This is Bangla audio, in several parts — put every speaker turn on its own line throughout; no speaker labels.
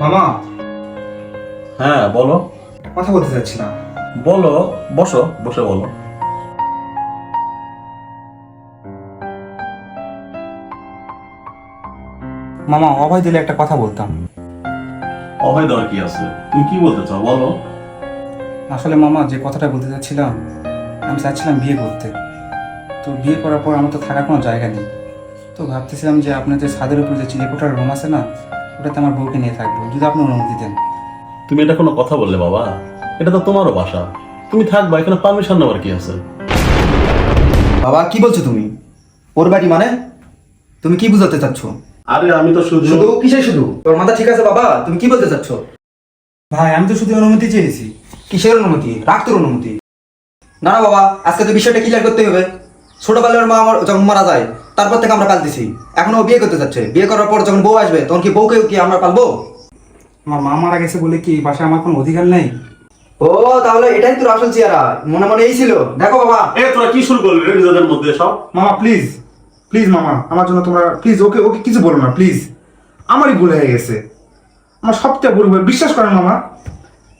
মামা,
হ্যাঁ বলো।
কথা বলতে চাচ্ছিলাম।
বলো, বসো, বসে বলো।
মামা, অভয় দিলে একটা কথা বলতাম।
অভয় দেওয়ার কি আছে? তুমি কি বলতে চাও বলো।
আসলে মামা, যে কথাটা বলতে চাচ্ছিলাম, আমি চাচ্ছিলাম বিয়ে করতে। তো বিয়ে করার পর আমার তো থাকার কোনো জায়গা নেই। তো ভাবতেছিলাম যে আপনার যে ছাদের উপর যে চিলেকোঠার রুম আছে না, ওটাতে আমার বউকে নিয়ে থাকবো, যদি আপনি অনুমতি দেন।
তুমি এটা কোনো কথা বললে বাবা? এটা তো তোমারও বাসা, তুমি থাকবা, এখানে পারমিশন নেওয়ার কি আছে?
বাবা কি বলছো তুমি? ওর বাড়ি মানে? তুমি কি বুঝাতে চাচ্ছ?
আরে আমি তো শুধু
শুধু কিসের শুধু? তোর মাথা ঠিক আছে বাবা? তুমি কি বলতে চাচ্ছ?
ভাই, আমি তো শুধু অনুমতি চেয়েছি।
কিসের অনুমতি? রাখ তোর অনুমতি। না না বাবা, আজকে তো বিষয়টা ক্লিয়ার করতে হবে। ছোটবেলার মা আমার যখন মারা যায়, তারপর থেকে আমরা পালতেছি। এখন ও বিয়ে করতে যাচ্ছে, বিয়ে করার পর যখন বউ আসবে তখন কি বউকেও কি আমরা পালবো?
আমার মা মারা গেছে বলে কি এই বাসায় আমার কোনো অধিকার নেই?
ও তাহলে এটাই তোর আসল চেহারা, মনে মনে এই ছিল। দেখো বাবা,
এ তোরা কি শুরু করলি রে নিজেদের মধ্যে সব?
মামা প্লিজ, প্লিজ মামা, আমার জন্য তোমরা প্লিজ ওকে ওকে কিছু বলো না প্লিজ। আমারই ভুল হয়ে গেছে, আমার সবটা ভুল হয়ে, বিশ্বাস করেন মামা।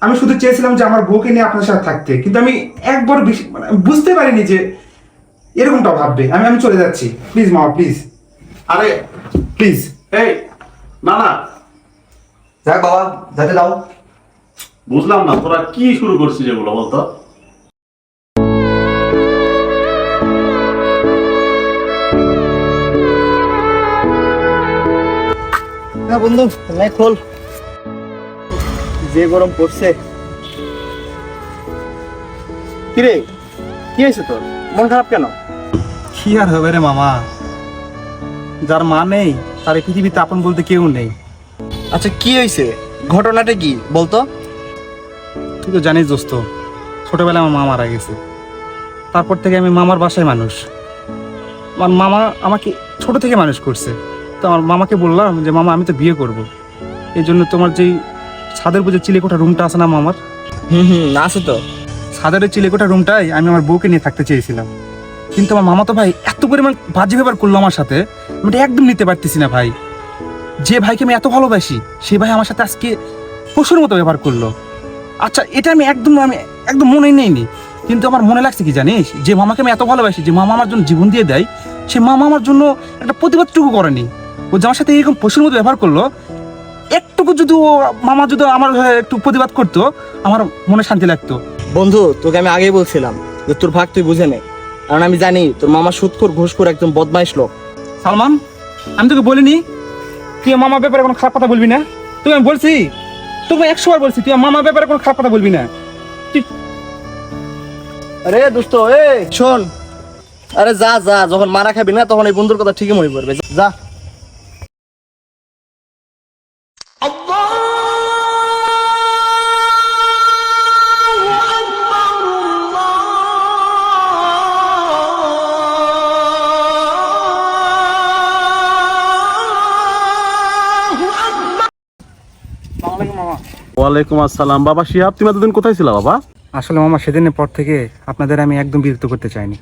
আমি শুধু চেয়েছিলাম যে আমার বউকে নিয়ে আপনার সাথে থাকতে, কিন্তু আমি একবার মানে বুঝতে পারিনি যে এরকমটা ভাববে। আমি আমি চলে যাচ্ছি, প্লিজ মামা প্লিজ,
আরে
প্লিজ।
এই, না না,
যাক বাবা, যাতে দাও।
বুঝলাম না তোরা কি শুরু করছিস এগুলো বলতো।
হ্যাঁ বন্ধু, নাই খোল, যে গরম পড়ছে। কিরে, কি হয়েছে তোর? মন খারাপ কেন?
কি আর হবে রে মামা, যার মা নেই তার এই পৃথিবীতে আপন বলতে কেউ নেই।
আচ্ছা কি হয়েছে, ঘটনাটা কি বলতো?
তুই তো জানিস দোস্ত, ছোটবেলায় আমার মা মারা গেছে। তারপর থেকে আমি মামার বাসায় মানুষ। আমার মামা আমাকে ছোট থেকে মানুষ করছে। তো আমার মামাকে বললাম যে মামা, আমি তো বিয়ে করব, এই জন্য তোমার যেই ছাদের উপর যে চিলেকোঠা রুমটা আছে না মামার,
আছে তো।
ছাদের ওই চিলেকোঠা রুমটাই আমি আমার বউকে নিয়ে থাকতে চেয়েছিলাম। কিন্তু আমার মামা তো ভাই এত পরিমাণ বাজে ব্যবহার করলো আমার সাথে, আমি এটা একদম নিতে পারতেছি না ভাই। যে ভাইকে আমি এত ভালোবাসি, সে ভাই আমার সাথে আজকে পশুর মতো ব্যবহার করলো। আচ্ছা, এটা আমি একদম মনেই নেইনি, কিন্তু আমার মনে লাগছে কি জানিস, যে মামাকে আমি এত ভালোবাসি, যে মামা আমার জন্য জীবন দিয়ে দেয়, সে মামা আমার জন্য একটা প্রতিবাদটুকু করেনি। ও যে আমার সাথে এরকম পশুর মতো ব্যবহার করলো, একটুকু যদি ও মামা যদি আমার হয়ে একটু প্রতিবাদ করতো, আমার মনে শান্তি লাগতো।
বন্ধু, তোকে আমি আগেই বলছিলাম যে তোর ভাগ তুই বুঝে নে, কারণ আমি জানি তোর মামা সুদখোর ঘুষখোর একদম বদমাইশ লোক।
সালমান, আমি তোকে বলিনি তুই মামার ব্যাপারে কোনো খারাপ কথা বলবি না? তুই আমি বলছি তোকে 100 বার বলছি, তুই মামার ব্যাপারে কোনো খারাপ কথা বলবি না।
আরে দোস্ত, এ শোন, আরে যা যা, যখন মারা খাবি না তখন এই বন্ধুর কথা ঠিকই মনে পড়বে, যা।
মামা,
ওয়ালাইকুম আসসালাম। বাবা শিহাব, তুমি এতদিন কোথায় ছিলা বাবা?
আসলে মামা, সেদিনের পর থেকে আপনাদের আমি একদম বিরক্ত করতে চাইনি।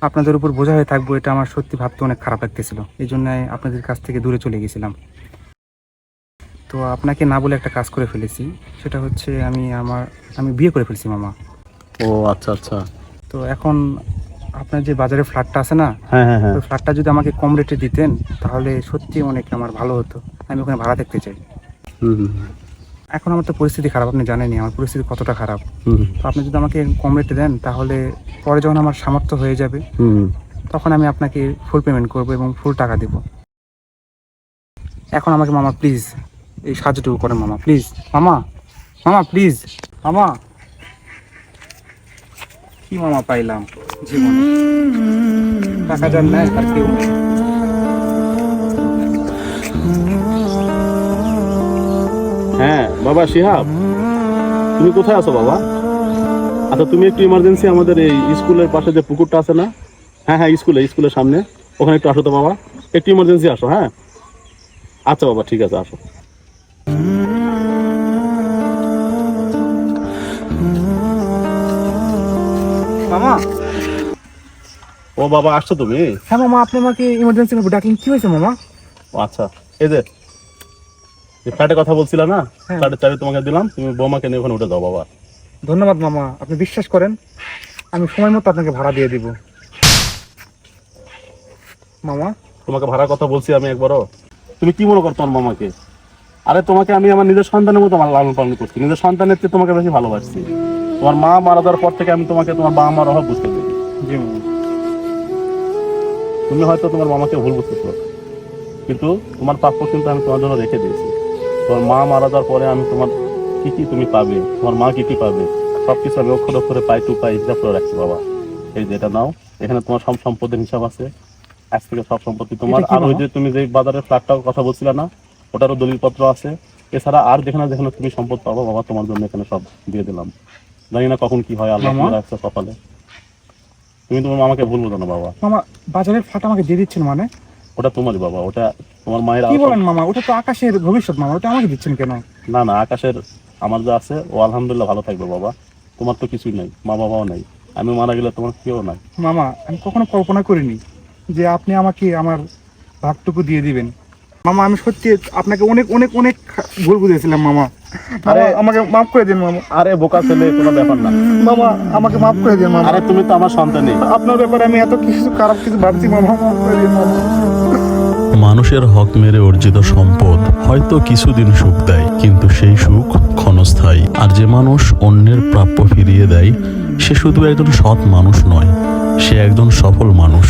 আপনাদের উপর বোঝা হয়ে থাকবো, এটা আমার সত্যি ভাবতে অনেক খারাপ লাগতেছিল। এই জন্য আপনাদের কাছ থেকে দূরে চলে গেছিলাম। তো আপনাকে না বলে একটা কাজ করে ফেলেছি, সেটা হচ্ছে আমি বিয়ে করে ফেলছি মামা।
ও আচ্ছা আচ্ছা।
তো এখন আপনার যে বাজারে ফ্ল্যাটটা আছে না,
হ্যাঁ হ্যাঁ হ্যাঁ।
ওই ফ্ল্যাটটা যদি আমাকে কম রেটে দিতেন তাহলে সত্যি অনেক আমার ভালো হতো। আমি ওখানে ভাড়া থাকতে চাই।
হুম
এখন আমার তো পরিস্থিতি খারাপ, আপনি জানেনই আমার পরিস্থিতি কতটা খারাপ।
হুম
তো আপনি যদি আমাকে কম রেটে দেন, তাহলে পরে যখন আমার সামর্থ্য হয়ে যাবে,
হুম।
তখন আমি আপনাকে ফুল পেমেন্ট করব এবং ফুল টাকা দেব। এখন আমাকে মামা প্লিজ এই সাহায্যটুকু করেন মামা, প্লিজ মামা, মামা প্লিজ মামা। কি মামা পাইলাম জীবনে, টাকা যার নেয় তার কেউ নেই।
হ্যাঁ বাবা শিহাব, তুমি কোথায় আছো বাবা? আচ্ছা তুমি একটু ইমার্জেন্সি আমাদের এই স্কুলের পাশে যে পুকুরটা আছে না, হ্যাঁ হ্যাঁ স্কুলের সামনে, ওখানে একটু আসো তো বাবা, একটু ইমার্জেন্সি আসো। হ্যাঁ আচ্ছা বাবা, ঠিক আছে, আসো।
মামা,
ও বাবা, আসছো তুমি?
হ্যাঁ মামা, আপনি আমাকে ইমার্জেন্সি ভাবে ডাকলেন, কি হয়েছে মামা?
ও আচ্ছা, এই যে যে ফ্ল্যাটে কথা বলছিল না,
হ্যাঁ।
ফ্ল্যাটের চাবি তোমাকে দিলাম, তুমি বৌমাকে নিয়ে ওখানে উঠে যাও বাবা।
ধন্যবাদ মামা, আপনি বিশ্বাস করেন আমি সময় মতো আপনাকে ভাড়া দিয়ে দিব। মামা
তোমাকে ভাড়ার কথা বলছি আমি একবারও? তুমি কি মনে করো তোমার মামাকে? আরে তোমাকে আমি আমার নিজের সন্তানের মতো আমার লালন পালন করছি, নিজের সন্তানের চেয়ে তোমাকে বেশি ভালোবাসছি। তোমার মা মারা যাওয়ার পর থেকে আমি তোমাকে তোমার বাবা মার অভাব বুঝতে পারি।
জি মামা।
তুমি হয়তো তোমার মামাকে ভুল বুঝতেছো, কিন্তু তোমার প্রাপ্য কিন্তু আমি তোমার জন্য রেখে দিয়েছি। তোমার মা মারা যাওয়ার পরে আমি তোমার কি কি তুমি পাবে, তোমার মা কি কি পাবে, সবকিছু আমি অক্ষর অক্ষরে পাই টু পাই হিসাব করে রাখছি বাবা। এই যে এটা নাও, এখানে তোমার সব সম্পদের হিসাব আছে, আজ থেকে সব সম্পত্তি তোমার।
এটা কি
আর ওই
বাবা?
যে তুমি যে বাজারের ফ্ল্যাটটার কথা বলছিলে না, ওটারও দলিলপত্র আছে। এছাড়া আর যেখানে যেখানে তুমি সম্পদ পাবো বাবা, তোমার জন্য এখানে সব দিয়ে দিলাম। জানি না কখন কি হয়, আল্লাহ
মামা?
কি রাখছে কপালে। তুমি তোমার মামাকে ভুলবো না বাবা,
মামা বাজারের ফ্ল্যাট আমাকে দিয়ে দিচ্ছেন মানে?
ওটা তোমারই বাবা, ওটা তোমার মায়ের
কি বলেন মামা, ওটা তো আকাশের ভবিষ্যৎ মামা, ওটা আমাকে দিচ্ছেন কেন?
না না, আকাশের আমার যা আছে ও আলহামদুলিল্লাহ ভালো থাকবে বাবা। তোমার তো কিছুই নাই, মা বাবাও নাই, আমি মারা গেলে তোমার কেউ নাই।
মামা আমি কখনো কল্পনা করিনি যে আপনি আমাকে আমার ভাগটুকু দিয়ে দিবেন। মামা আমি সত্যি আপনাকে অনেক অনেক অনেক ভুল বুঝেছিলাম মামা। আরে
আরে-
আমাকে মাফ করে দিন মামা।
আরে বোকা ছেলে, কোনো ব্যাপার না।
মামা আমাকে মাফ করে দিন মামা।
আরে তুমি তো আমার সন্তানই।
আপনার ব্যাপারে আমি এত কিছু খারাপ কিছু ভাবছি মামা, মাফ করে দিন মামা।
মানুষের হক মেরে অর্জিত সম্পদ হয়তো কিছুদিন সুখ দেয়, কিন্তু সেই সুখ ক্ষণস্থায়ী। আর যে মানুষ অন্যের প্রাপ্য ফিরিয়ে দেয়, সে শুধু একজন সৎ মানুষ নয়, সে একজন সফল মানুষ।